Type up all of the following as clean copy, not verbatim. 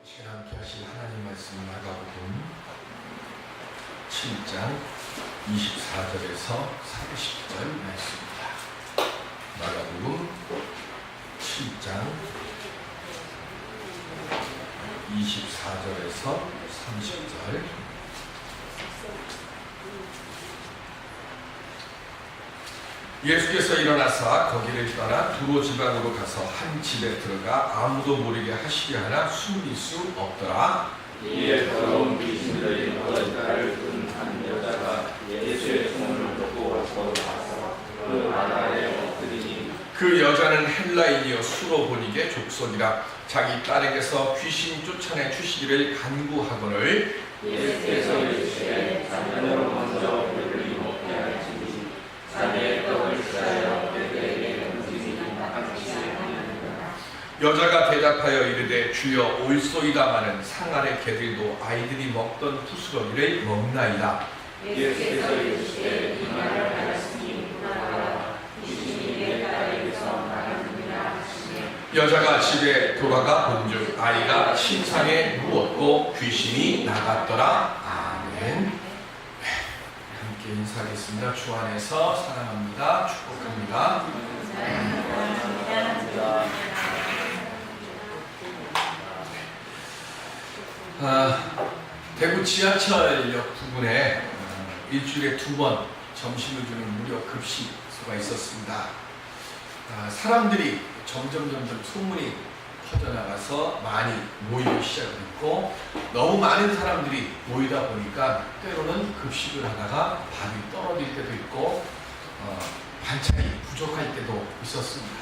시간 함께 하실 하나님 말씀 마가복음 7장 24절에서 30절 말씀입니다. 마가복음 7장 24절에서 30절. 예수께서 일어나사 거기를 떠나 두로 지방으로 가서 한 집에 들어가 아무도 모르게 하시려 하나 숨길 수 없더라. 이에 더러운 귀신들이 머리카락을 든 한 여자가 예수의 손을 놓고 걸어와서 그 발 아래 엎드리니 그 여자는 헬라인이여 수로 보니게 족속이라 자기 딸에게서 귀신 쫓아내 주시기를 간구하거늘 예수께서 이르시되 자녀로 먼저 배불리 먹게 할지니 자기의 떡을 쌓여 그들에게 던지니 나가시지 아니하니라. 여자가 대답하여 이르되 주여 올소이다마는 상 아래 개들도 아이들이 먹던 부스러기를 먹나이다. 예수께서 이르시되 이 말을 하였으니 나가라 귀신이 내 딸에게서 나가느니라 하시니 여자가 집에 돌아가 본즉 아이가 침상에 누웠고 귀신이 나갔더라. 아멘. 함께 인사하겠습니다. 주 안에서 사랑합니다. 축복합니다. 대구 지하철역 부근에 일주일에 2번 점심을 주는 무료 급식소가 있었습니다. 사람들이 점점 소문이 퍼져나가서 많이 모이기 시작했고 너무 많은 사람들이 모이다 보니까 때로는 급식을 하다가 밥이 떨어질 때도 있고 반찬이 부족할 때도 있었습니다.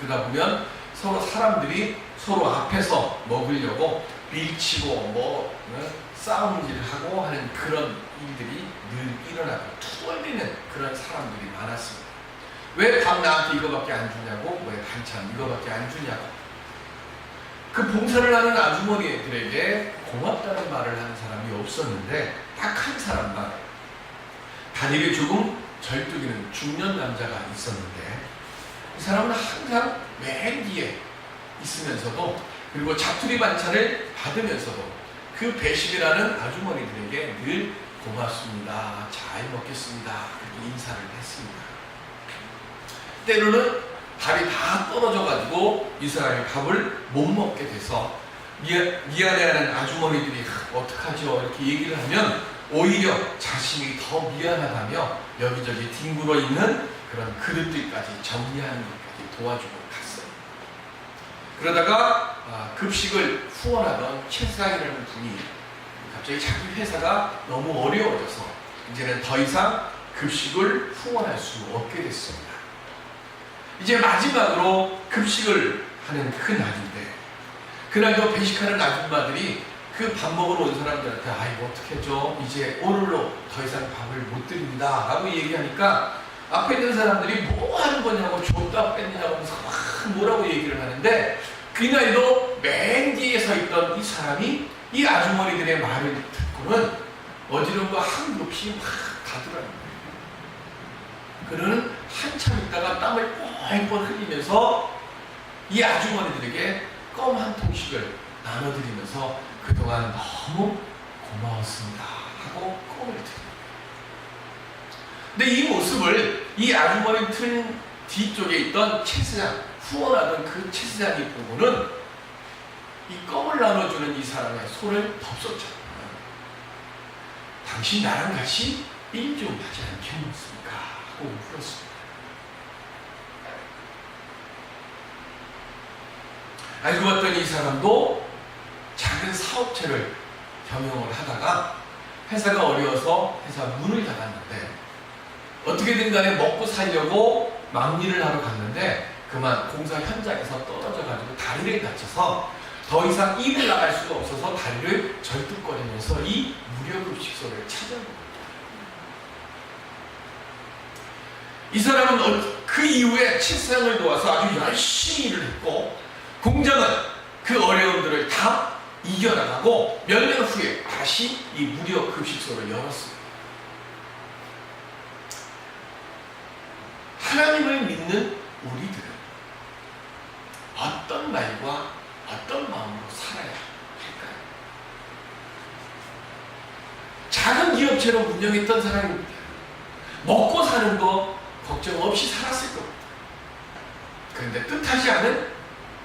그러다 보면 사람들이 서로 앞에서 먹으려고 밀치고 싸움질을 하고 하는 그런 일들이 늘 일어나고 투덜대는 그런 사람들이 많았습니다. 왜 밥 나한테 이거밖에 안 주냐고, 왜 반찬 이거밖에 안 주냐고. 그 봉사를 하는 아주머니들에게 고맙다는 말을 하는 사람이 없었는데 딱 한 사람만 다리를 조금 절뚝이는 중년 남자가 있었는데 이 사람은 항상 맨 뒤에 있으면서도 그리고 자투리 반찬을 받으면서도 그 배식을 하는 아주머니들에게 늘 고맙습니다, 잘 먹겠습니다 그렇게 인사를 했습니다. 때로는 밥이 다 떨어져가지고 이 사람이 밥을 못 먹게 돼서 미안해하는 아주머니들이 어떡하죠 이렇게 얘기를 하면 오히려 자신이 더 미안하다며 여기저기 뒹굴어 있는 그런 그릇들까지 정리하는 것까지 도와주고 갔어요. 그러다가 급식을 후원하던 최상이라는 분이 갑자기 자기 회사가 너무 어려워져서 이제는 더 이상 급식을 후원할 수 없게 됐습니다. 이제 마지막으로 급식을 하는 그날인데 그날도 배식하는 아줌마들이 그 밥 먹으러 온 사람들한테 이거 어떻게 하죠? 이제 오늘로 더 이상 밥을 못 드립니다 라고 얘기하니까 앞에 있는 사람들이 뭐 하는 거냐고 줬다 뺐냐고 하면서 막 뭐라고 얘기를 하는데 그날도 맨 뒤에 서 있던 이 사람이 이 아주머니들의 말을 듣고는 어지러움과 한급이 막 가더라는 거예요. 그는 한참 있다가 땀을 뻘뻘 흘리면서 이 아주머니들에게 껌 한 통씩을 나눠드리면서 그동안 너무 고마웠습니다 하고 껌을 드립니다. 근데 이 모습을 이 아주머니 틀 뒤쪽에 있던 채스장, 후원하던 그 채스장이 보고는 이 껌을 나눠주는 이 사람의 손을 덥섰죠. 당신 나랑 같이 일 좀 하지 않겠습니까? 하고 물었습니다. 알고 봤더니 이 사람도 작은 사업체를 경영을 하다가 회사가 어려워서 회사 문을 닫았는데 어떻게든 간에 먹고 살려고 막일을 하러 갔는데 그만 공사 현장에서 떨어져가지고 다리를 다쳐서 더 이상 일을 나갈 수가 없어서 다리를 절뚝거리면서 이 무료급식소를 찾아온 겁니다. 이 사람은 그 이후에 칠상을 도와서 아주 열심히 일을 했고 공장은 그 어려움들을 다 이겨나가고 몇 년 후에 다시 이 무료급식소를 열었습니다. 하나님을 믿는 우리들은 어떤 말과 어떤 마음으로 살아야 할까요? 노예처럼 운영했던 사람입니다. 먹고 사는 거 걱정 없이 살았을 겁니다. 그런데 뜻하지 않은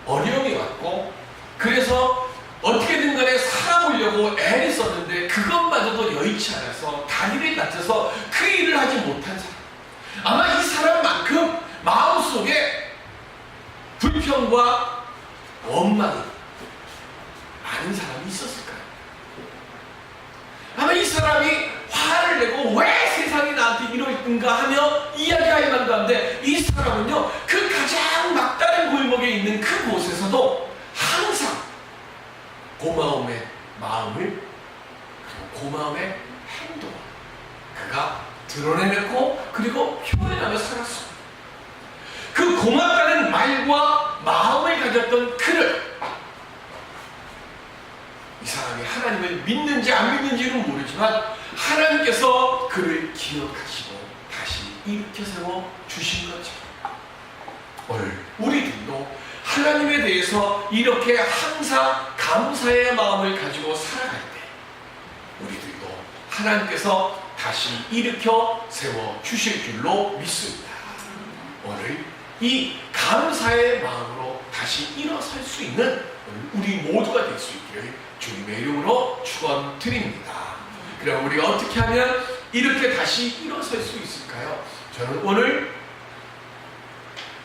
어려움이 왔고, 그래서 어떻게든 간에 살아보려고 애를 썼는데 그것마저도 여의치 않아서 다리를 다쳐서 그 일을 하지 못한 사람, 아마 이 사람만큼 마음속에 불평과 원망이 많은 사람이 있었을까요? 아마 이 사람이 화를 내고 왜 세상이 나한테 이러는가 하며 이야기할 만도 한데, 이 사람은요 그 가장 막다른 골목에 있는 그곳에서도 항상 고마움의 마음을, 그리고 고마움의 행동을 그가 드러내놓고 그리고 표현하며 살았습니다. 그 고맙다는 말과 마음을 가졌던 그를, 이 사람이 하나님을 믿는지 안 믿는지는 모르지만 하나님께서 그를 기억하시고 다시 일으켜 세워 주신 것처럼, 오늘 우리들도 하나님에 대해서 이렇게 항상 감사의 마음을 가지고 살아갈 때 우리들도 하나님께서 다시 일으켜 세워 주실 줄로 믿습니다. 오늘 이 감사의 마음으로 다시 일어설 수 있는 우리 모두가 될 수 있기를 주님의 이름으로 축원드립니다. 그럼 우리가 어떻게 하면 이렇게 다시 일어설 수 있을까요? 저는 오늘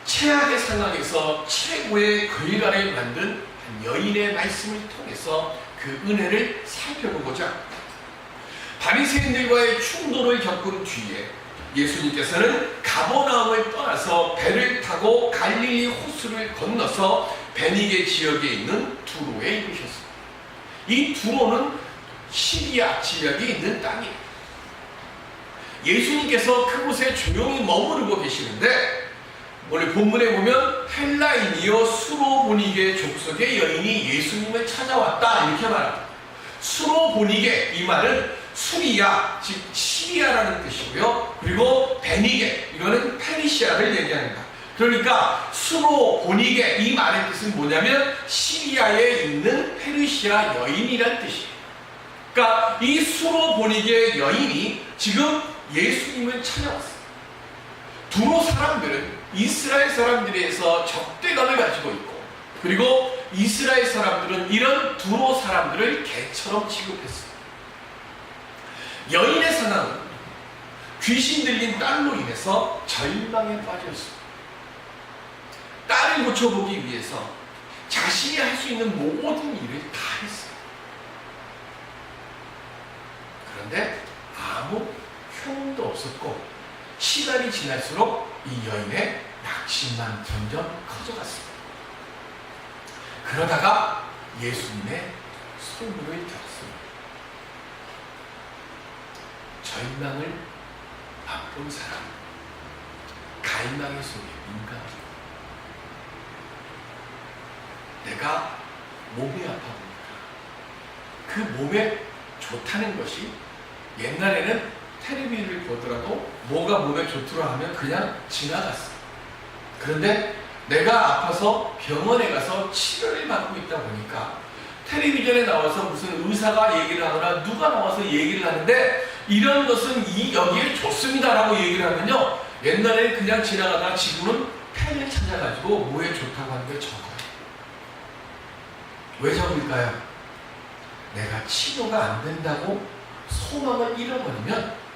최악의 상황에서 최고의 결과를 만든 한 여인의 말씀을 통해서 그 은혜를 살펴보고자 합니다. 바리새인들과의 충돌을 겪은 뒤에 예수님께서는 가버나움을 떠나서 배를 타고 갈릴리 호수를 건너서 베니게 지역에 있는 두로에 이르셨습니다. 이 두로는 시리아 지역에 있는 땅이에요. 예수님께서 그곳에 조용히 머무르고 계시는데, 오늘 본문에 보면 헬라인이요 수로보니게 족속의 여인이 예수님을 찾아왔다 이렇게 말합니다. 수로보니게, 이 말은 수리아, 즉 시리아라는 뜻이고요. 그리고 베니게, 이거는 페르시아를 얘기합니다. 그러니까 수로보니게, 이 말의 뜻은 뭐냐면 시리아에 있는 페르시아 여인이란 뜻이에요. 그러니까 이 수로보니게 여인이 지금 예수님을 찾아왔어요. 두로 사람들은 이스라엘 사람들에서 적대감을 가지고 있고, 그리고 이스라엘 사람들은 이런 두로 사람들을 개처럼 취급했어요. 여인의 상황은 귀신 들린 딸로 인해서 절망에 빠져 있습니다. 딸을 고쳐보기 위해서 자신이 할 수 있는 모든 일을 다 했어요. 그런데 아무 효험도 없었고, 시간이 지날수록 이 여인의 낙심만 점점 커져갔습니다. 그러다가 예수님의 소문을 들었습니다. 절망을 맛본 사람, 갈망의 소리에 민감합니다. 내가 몸이 아파 보니까 그 몸에 좋다는 것이, 옛날에는 텔레비를 보더라도 뭐가 몸에 좋더라 하면 그냥 지나갔어요. 그런데 내가 아파서 병원에 가서 치료를 받고 있다 보니까 텔레비전에 나와서 무슨 의사가 얘기를 하거나 누가 나와서 얘기를 하는데, 이런 것은 여기에 좋습니다라고 얘기를 하면요, 옛날에 그냥 지나가다가 지금은 펜을 찾아가지고 뭐에 좋다고 하는 걸 적어요. 왜 적을까요? 내가 치료가 안 된다고 소망을 잃어버리면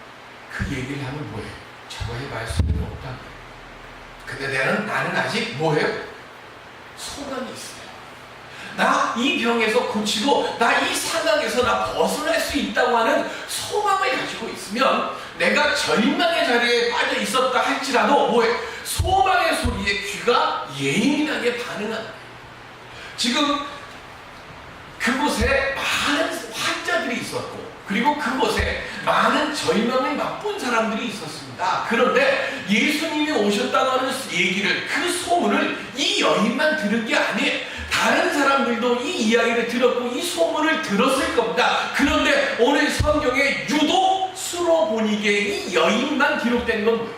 그 얘기를 하면 뭐예요? 저거 해봐야 소용이 없다. 근데 나는 아직 뭐예요? 소망이 있어요. 나 이 병에서 고치고 나 이 상황에서 나 벗어날 수 있다고 하는 소망을 가지고 있으면, 내가 절망의 자리에 빠져 있었다 할지라도 뭐예요? 소망의 소리에 귀가 예민하게 반응하는 거예요. 지금 그곳에 많은 환자들이 있었고, 그리고 그곳에 많은 절망을 맛본 사람들이 있었습니다. 그런데 예수님이 오셨다고 하는 얘기를, 그 소문을 이 여인만 들은 게 아니에요. 다른 사람들도 이 이야기를 들었고 이 소문을 들었을 겁니다. 그런데 오늘 성경에 유독 수로보니게 이 여인만 기록된 건 뭐예요?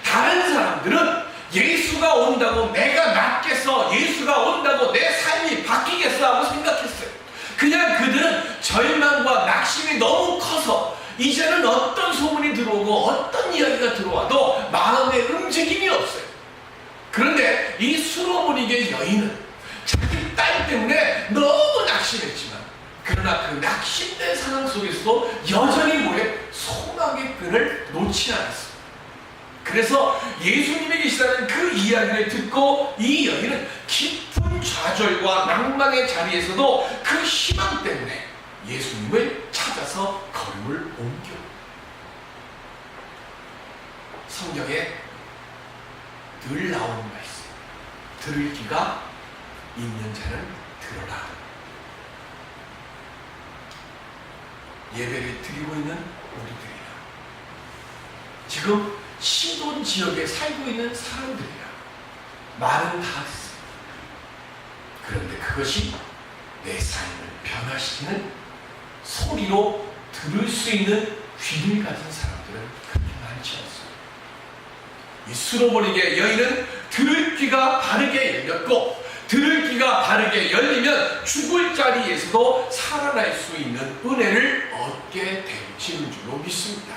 다른 사람들은 예수가 온다고 내가 낫겠어, 예수가 온다고 내 삶이 바뀌겠어 하고 생각했어요. 그냥 그들은 절망과 낙심이 너무 커서 이제는 어떤 소문이 들어오고 어떤 이야기가 들어와도 마음에 움직임이 없어요. 그런데 이 수로무니게 여인은 자기 딸 때문에 너무 낙심했지만, 그러나 그 낙심된 상황 속에서도 여전히 뭐에 소망의 끈을 놓지 않았습니다. 그래서 예수님이 계시다는 그 이야기를 듣고 이 여인은 깊은 좌절과 낭망의 자리에서도 그 희망 때문에 예수님을 찾아서 걸음을 옮겨. 성경에 늘 나오는 말씀, 들을 귀가 있는 자는 들어라. 예배를 드리고 있는 우리들이라, 지금 시돈 지역에 살고 있는 사람들이라, 말은 다 했어요. 그런데 그것이 내 삶을 변화시키는 소리로 들을 수 있는 귀를 가진 사람들은 그렇게 많지 않습니다. 이 수로버리게 여인은 들을 귀가 바르게 열렸고, 들을 귀가 바르게 열리면 죽을 자리에서도 살아날 수 있는 은혜를 얻게 되는 줄로 믿습니다.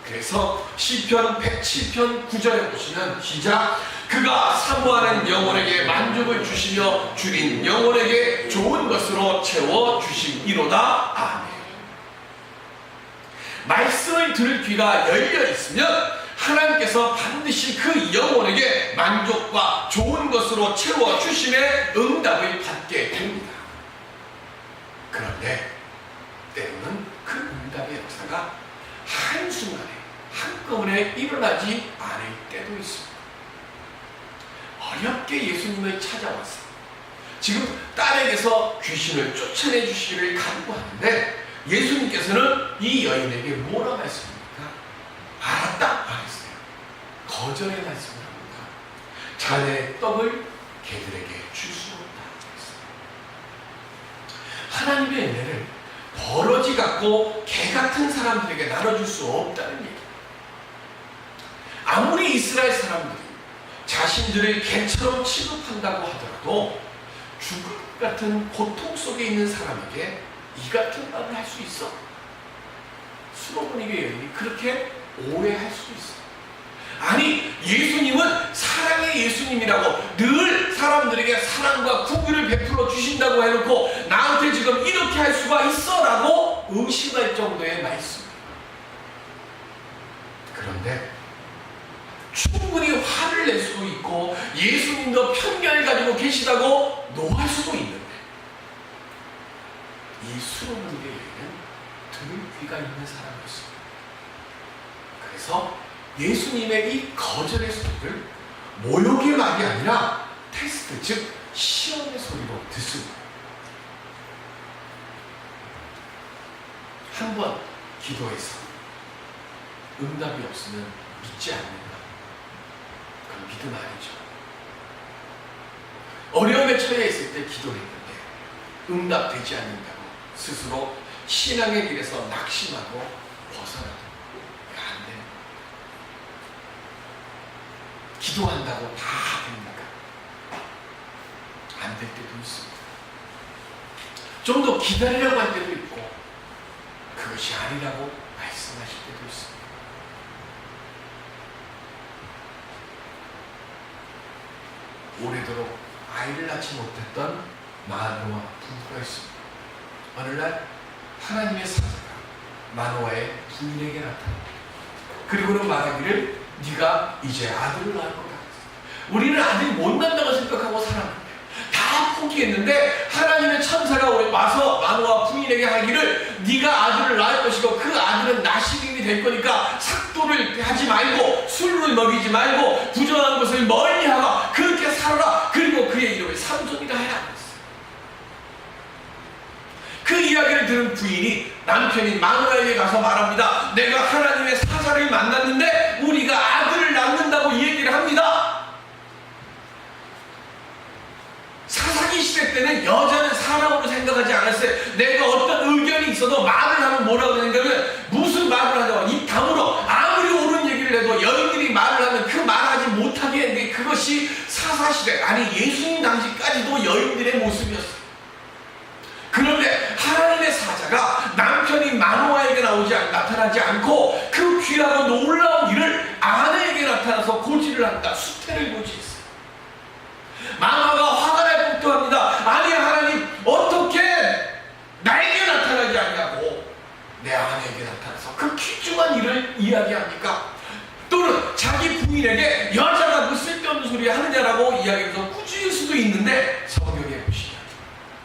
그래서 시편 107편 9절에 보시면, 시작. 그가 사모하는 영혼에게 만족을 주시며 줄인 영혼에게 좋은 것으로 채워주심이로다. 아멘. 말씀을 들을 귀가 열려 있으면 하나님께서 반드시 그 영혼에게 만족과 좋은 것으로 채워주심에 응답을 받게 됩니다. 그런데 때로는 그 응답의 역사가 한순간에 한꺼번에 일어나지 않을 때도 있습니다. 어렵게 예수님을 찾아와서 지금 딸에게서 귀신을 쫓아내 주시기를 간구하는데, 예수님께서는 이 여인에게 뭐라 말씀합니까? 알았다 말했어요. 거절의 말씀을 합니다. 자네의 떡을 개들에게 줄 수 없다 말했어요. 하나님의 은혜를 버러지 같고 개 같은 사람들에게 나눠줄 수 없다는 얘기. 아무리 이스라엘 사람들이 자신들을 개처럼 취급한다고 하더라도 죽을 것 같은 고통 속에 있는 사람에게 이 같은 말을 할 수 있어? 수로무니게 여인이 그렇게 오해할 수도 있어. 아니, 예수님은 사랑의 예수님이라고 늘 사람들에게 사랑과 구비를 베풀어 주신다고 해놓고 나한테 지금 이렇게 할 수가 있어? 라고 의심할 정도의 말씀. 그런데 충분히 화를 낼 수도 있고 예수님도 편견을 가지고 계시다고 노할 수도 있는데, 이 수로무니게 여인은 들을 귀가 있는 사람이었습니다. 그래서 예수님의 이 거절의 소리를 모욕의 말이 아니라 테스트, 즉 시험의 소리로 듣습니다. 한 번 기도해서 응답이 없으면 믿지 않는다. 그건 믿음 아니죠. 어려움에 처해 있을 때 기도를 했는데 응답되지 않는다고 스스로 신앙의 길에서 낙심하고 벗어나도 안 돼요. 기도한다고 다 됩니까? 안 될 때도 있습니다. 좀 더 기다리려고 할 때도 있고 그것이 아니라고 말씀하실 때도 있습니다. 오래도록 아이를 낳지 못했던 마노아 부부가 있습니다. 어느 날 하나님의 사자가 마노아의 부인에게 나타납니다. 그리고는 말하기를 네가 이제 아들을 낳을 거다. 우리는 아들 못 낳는다고 생각하고 살았는데 다 포기했는데 하나님의 천사가 와서 마노아 부인에게 하기를 네가 아들을 낳을 것이고 그 아들은 나시림이 될 거니까 삭도를 하지 말고 술을 먹이지 말고 부정한 것을 멀리하고 그렇게 살아라. 그리고 그의 이름을 삼손이라 해라. 그 이야기를 들은 부인이 남편인 마누아에게 가서 말합니다. 내가 하나님의 사자를 만났는데 우리가 아들을 낳는다고 이 얘기를 합니다. 사사기 시대 때는 여자는 사람으로 생각하지 않았어요. 내가 어떤 의견이 있어도 말을 하면 뭐라고 생각하면 무슨 말을 하자고 입 다물어. 아무리 옳은 얘기를 해도 여인들이 말을 하면 그 말하지 못하게 했는데 그것이 사사시대, 아니 예수님 당시까지도 여인들의 모습이었어요. 그런데 하나님의 사자가 남편인 마노아에게 나오시 나타나지 않고 그 귀하고 놀라운 일을 아내에게 나타나서 고지를 한다. 수태를 고지했어요. 마누아가 화가 날 법도 합니다. 아니 하나님 어떻게 나에게 나타나지 않냐고 내 아내에게 나타나서 그 귀중한 일을 이야기합니까? 또는 자기 부인에게 여자가 그 쓸데없는 소리 하느냐라고 이야기해서 꾸짖을 수도 있는데 성경에 보시면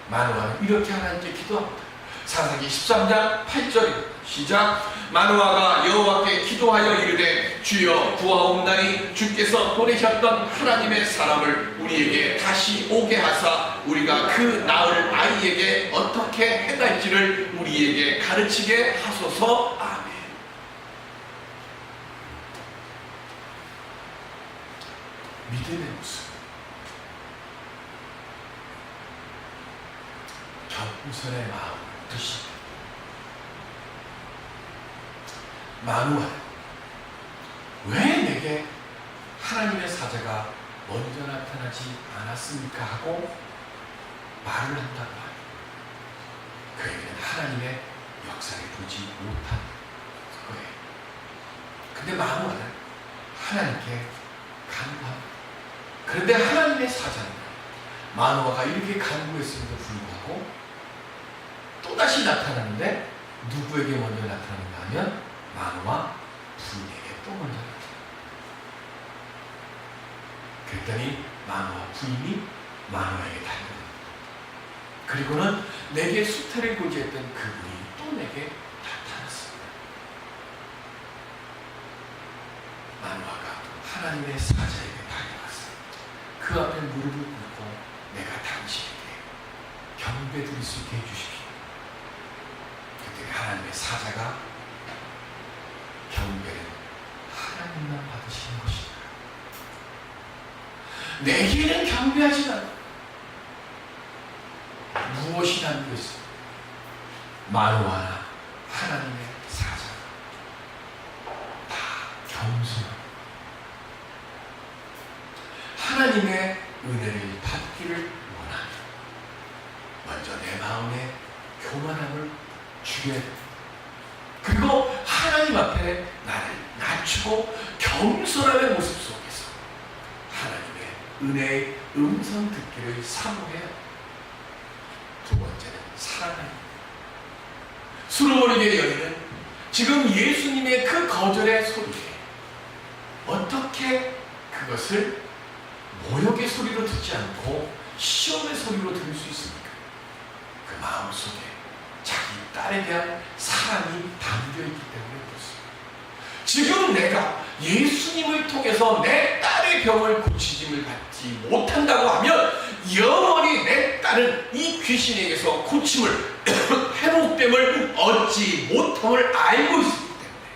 마누아는 이렇게 하나님께 기도합니다. 사사기 13장 8절 시작. 마누아가 여호와께 기도하여 이르되 주여 구하옵나니 주께서 보내셨던 하나님의 사람을 우리에게 다시 오게 하사 우리가 그 낳을 아이에게 어떻게 해달지를 우리에게 가르치게 하소서. 아멘. 믿음의 모습, 겸손의 마음 드시. 마누아, 왜 내게 하나님의 사자가 먼저 나타나지 않았습니까? 하고 말을 한다고 합니다. 그에게는 하나님의 역사를 보지 못한 거예요. 근데 마누아는 하나님께 간구합니다. 그런데 하나님의 사자는 마누아가 이렇게 간구했음에도 불구하고 또다시 나타나는데 누구에게 먼저 나타나는가 하면 마누아 부인에게 또 먼저 나타납니다. 그랬더니 마누아 부인이 마누아에게 달려듭니다. 그리고는 내게 수태를 고지했던 그분이 또 내게 나타났습니다. 마누아가 하나님의 사자에게 달려갔어요. 그 앞에 무릎을 꿇고 내가 당신에게 경배 드릴 수 있게 해주십시오. 그때 하나님의 사자가 경배는 하나님만 받으시는 것이다. 내게는 경배하지 않아. 무엇이 담겨있어? 마누아나 하나님의 사자 다 겸손. 하나님의 은혜를 받기를 원하며 먼저 내 마음에 교만함을 주게 돼. 그리고 하나님 앞에 나를 낮추고 겸손함의 모습 속에서 하나님의 은혜의 음성 듣기를 사모해요. 두 번째는 사랑합니다. 수르머니게 여인은 지금 예수님의 그 거절의 소리에 어떻게 그것을 모욕의 소리로 듣지 않고 시험의 소리로 들을 수 있습니까? 그 마음속에 자기 딸에 대한 사랑이 담겨있기 때문에 그렇습니다. 지금 내가 예수님을 통해서 내 딸의 병을 고치짐을 받지 못한다고 하면 영원히 내 딸은 이 귀신에게서 고침을 회복됨을 얻지 못함을 알고 있기 때문에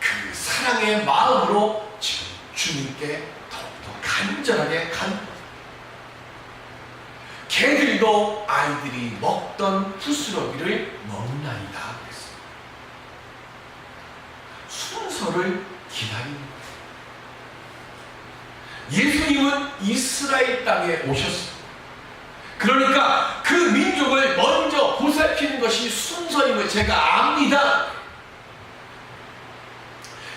그 사랑의 마음으로 지금 주님께 더욱더 간절하게 개들도 아이들이 먹던 부스러기를 먹나이다 그랬어요. 순서를 기다립니다. 예수님은 이스라엘 땅에 오셨습니다. 그러니까 그 민족을 먼저 보살피는 것이 순서임을 제가 압니다.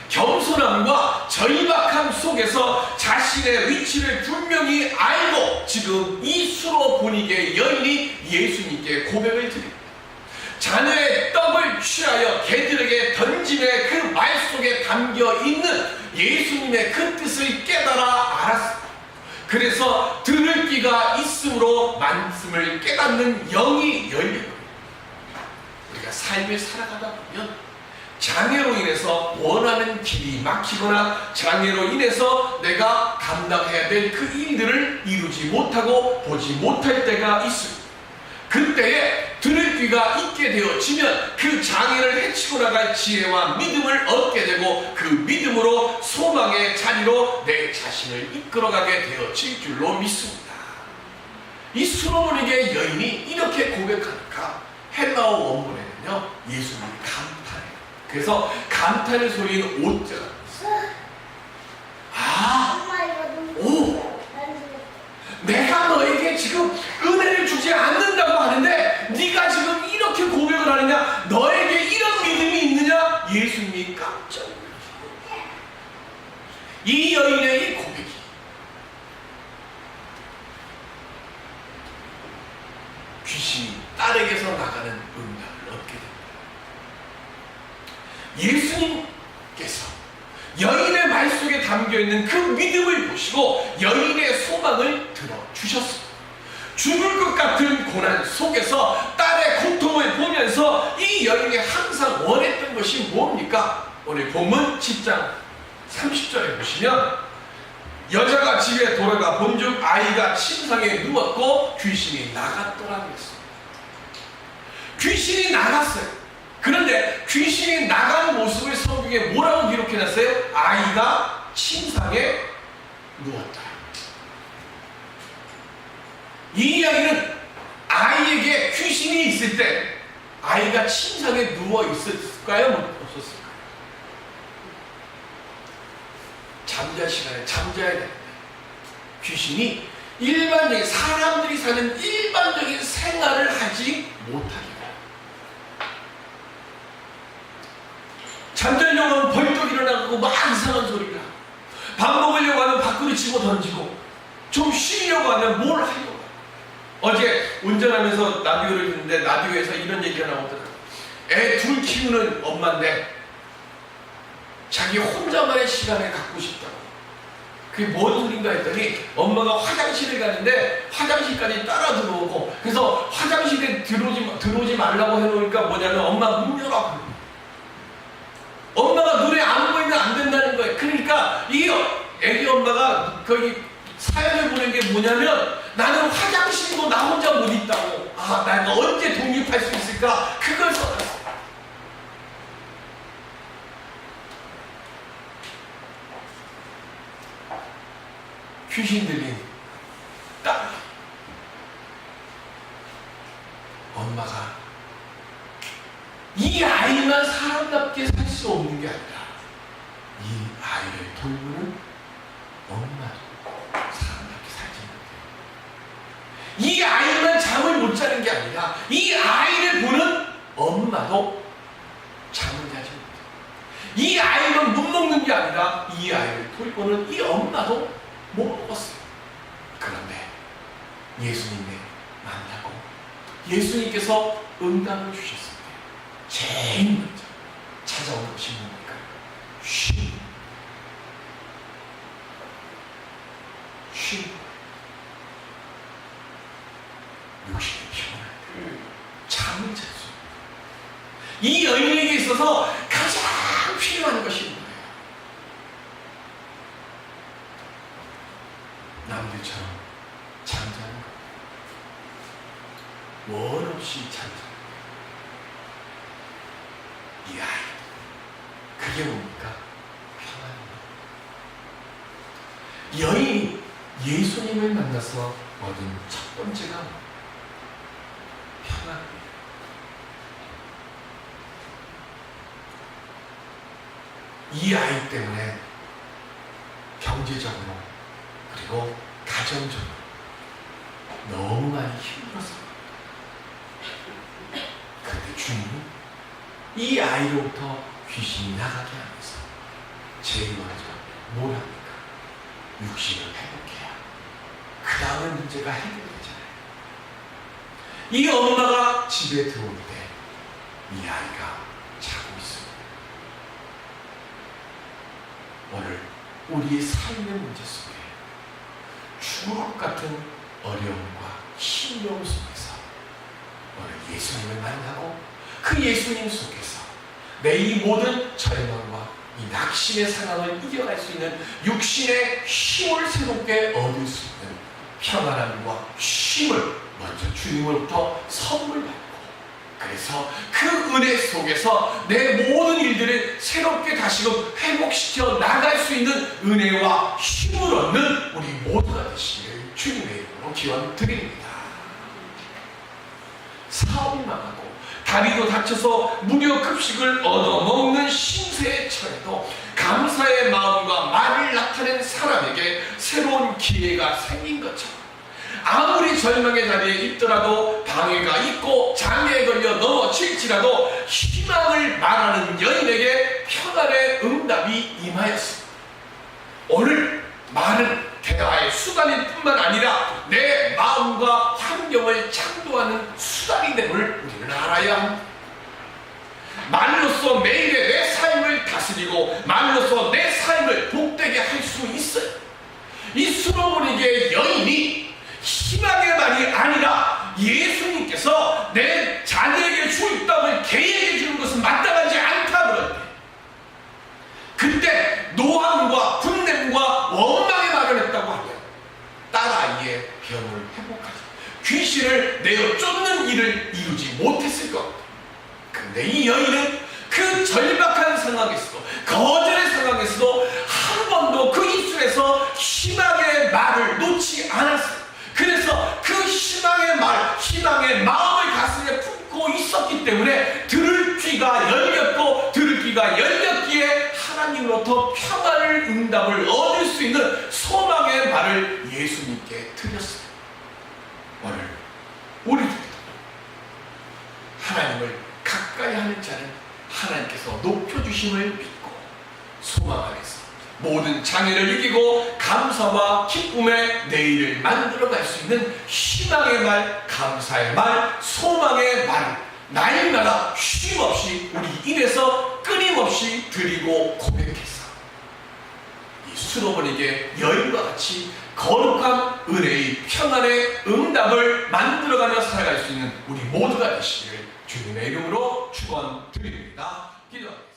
겸손함과 절박함 속에서 자신의 위치를 분명히 알고 지금 이 수로보니게 여인이 예수님께 고백을 드립니다. 자녀의 떡을 취하여 개들에게 던짐의 그 말 속에 담겨있는 예수님의 그 뜻을 깨달아 알았습니다. 그래서 들을 귀가 있으므로 말씀을 깨닫는 영이 열립니다. 우리가 삶을 살아가다 보면 장애로 인해서 원하는 길이 막히거나 장애로 인해서 내가 감당해야 될 그 일들을 이루지 못하고 보지 못할 때가 있습니다. 그때에 들을 귀가 있게 되어지면 그 장애를 헤치고 나갈 지혜와 믿음을 얻게 되고 그 믿음으로 소망의 자리로 내 자신을 이끌어가게 되어질 줄로 믿습니다. 이 수로보니게 여인이 이렇게 고백하니까 헬라어 원문에는요 예수님이 감탄해요. 그래서 감탄의 소리는 오자가 내가 너에게 지금 은혜를 주지 않는다고 하는데 네가 지금 이렇게 고백을 하느냐? 너에게 이런 여인의 이 고백이 귀신이 딸에게서 나가는 응답을 얻게 됩니다. 예수님께서 여인의 말 속에 담겨있는 그 믿음을 보시고 여인의 소망을 들어주셨습니다. 죽을 것 같은 고난 속에서 딸의 고통을 보면서 이 여인이 항상 원했던 것이 뭡니까? 오늘 본문 10장 30절에 보시면 여자가 집에 돌아가 본즉 아이가 침상에 누웠고 귀신이 나갔더라고 했습니다. 귀신이 나갔어요. 그런데 귀신이 나간 모습을 성경에 뭐라고 기록해놨어요? 아이가 침상에 누웠다. 이 이야기는 아이에게 귀신이 있을 때 아이가 침상에 누워 있었을까요? 없었을까요? 잠잘 시간에 잠자야 됩니다. 귀신이 일반적인 사람들이 사는 일반적인 생활을 하지 못하게 해요. 잠자려고 하면 벌떡 일어나고 막 이상한 소리를 하고 밥 먹으려고 하면 밖으로 집어 던지고 좀 쉬려고 하면 뭘 하려고 해요. 어제 운전하면서 라디오를 듣는데 라디오에서 이런 얘기가 나오더라고요. 애 둘 키우는 엄마인데 자기 혼자만의 시간을 갖고 싶다고. 그게 뭔 소린가 했더니 엄마가 화장실에 가는데 화장실까지 따라 들어오고 그래서 화장실에 들어오지 말라고 해놓으니까 뭐냐면 엄마 문 열어. 엄마가 눈에 안 보이면 안 된다는 거예요. 그러니까 이 애기 엄마가 거기 사연을 보낸 게 뭐냐면 나는 화장실도 나 혼자 못 있다고. 아, 내가 언제 독립할 수 있을까? 그걸 써놨어. 귀신 들린 딸. 엄마가 이 아이만 사람답게 살 수 없는 게 아니라 이 아이를 돌보는 엄마도 사람답게 살지 못해요. 이 아이만 잠을 못 자는 게 아니라 이 아이를 보는 엄마도 잠을 자지 못해요. 이 아이만 못 먹는 게 아니라 이 아이를 돌보는 이 엄마도 못 먹었어요. 그런데 예수님을 만나고 예수님께서 응답을 주셨을 때 제일 먼저 찾아온 것이 뭡니까? 쉼. 육신이 피곤할 때 잠을 잘 수. 이 여인에게 있어서 가장 필요한 것이 뭐예요? 남들처럼 잠자는 것. 원 없이 잠자는 것. 이 아이. 그게 뭡니까? 평안입니다. 여인이 예수님을 만나서 얻은 첫 번째가 평안입니다. 이 아이 때문에 경제적으로 그리고 가정적으로 너무 많이 힘들었습니다. 그런데 주님은 이 아이로부터 귀신이 나가게 하면서 제일 먼저 뭘 합니까? 육신을 회복해야 그 다음은 문제가 해결되잖아요. 이 엄마가 집에 들어올 때 이 아이가 자고 있습니다. 오늘 우리의 삶의 문제 속에 죽을 것 같은 어려움과 힘겨움 속에서 오늘 예수님을 만나고 그 예수님 속에서 내 이 모든 절망과 이 낙심의 상황을 이겨갈 수 있는 육신의 힘을 새롭게 얻을 수 있는 평안함과 쉼을 먼저 주님으로부터 선물 받고 그래서 그 은혜 속에서 내 모든 일들을 새롭게 다시금 회복시켜 나갈 수 있는 은혜와 힘을 얻는 우리 모두가 되시기를 주님의 이름으로 기원 드립니다. 사업이 망하고 다리도 다쳐서 무료 급식을 얻어먹는 신세에 처해도 감사의 마음과 말을 나타낸 사람에게 새로운 기회가 생긴 것처럼 아무리 절망의 자리에 있더라도 방해가 있고 장애에 걸려 넘어질지라도 희망을 말하는 여인에게 평안의 응답이 임하였습니다. 오늘 말은 대화의 수단일 뿐만 아니라 내 마음과 환경을 창조하는 수단이 됨을 우리는 알아야 합니다. 말로써 매일의 내 삶을 다스리고 말로써 내 삶을 복되게 할 수 있어요. 이 수로보니게 여인이 희망의 말이 아니라 예수님께서 내 자녀에게 줄 떡을 개에게 주는 것은 마땅하지 않다 그럴 때, 그때 노함과 분냄과 원망의 말을 했다고 하면 딸아이의 병을 회복하지, 귀신을 내어 쫓는 일을 이루지 못했을 겁니다. 근데 이 여인은 그 절박한 상황에서도, 거절의 상황에서도 한 번도 그 입술에서 희망의 말을 놓지 않았어요. 그래서 그 희망의 말, 희망의 마음을 가슴에 품고 있었기 때문에 들을 귀가 열렸고, 들을 귀가 열렸기에 하나님으로부터 평안을, 응답을 얻을 수 있는 소망의 말을 예수님께 드렸어요. 오늘 우리도 하나님을 가까이 하는 자는 하나님께서 높여주심을 믿고 소망 안에서 모든 장애를 이기고 감사와 기쁨의 내일을 만들어갈 수 있는 희망의 말, 감사의 말, 소망의 말을 날마다 쉼없이 우리 인에서 끊임없이 드리고 고백해서 이 수로보니게 여인과 같이 거룩한 은혜의 평안의 응답을 만들어가며 살아갈 수 있는 우리 모두가 되시기를 주님의 이름으로 축원드립니다. 기도합니다.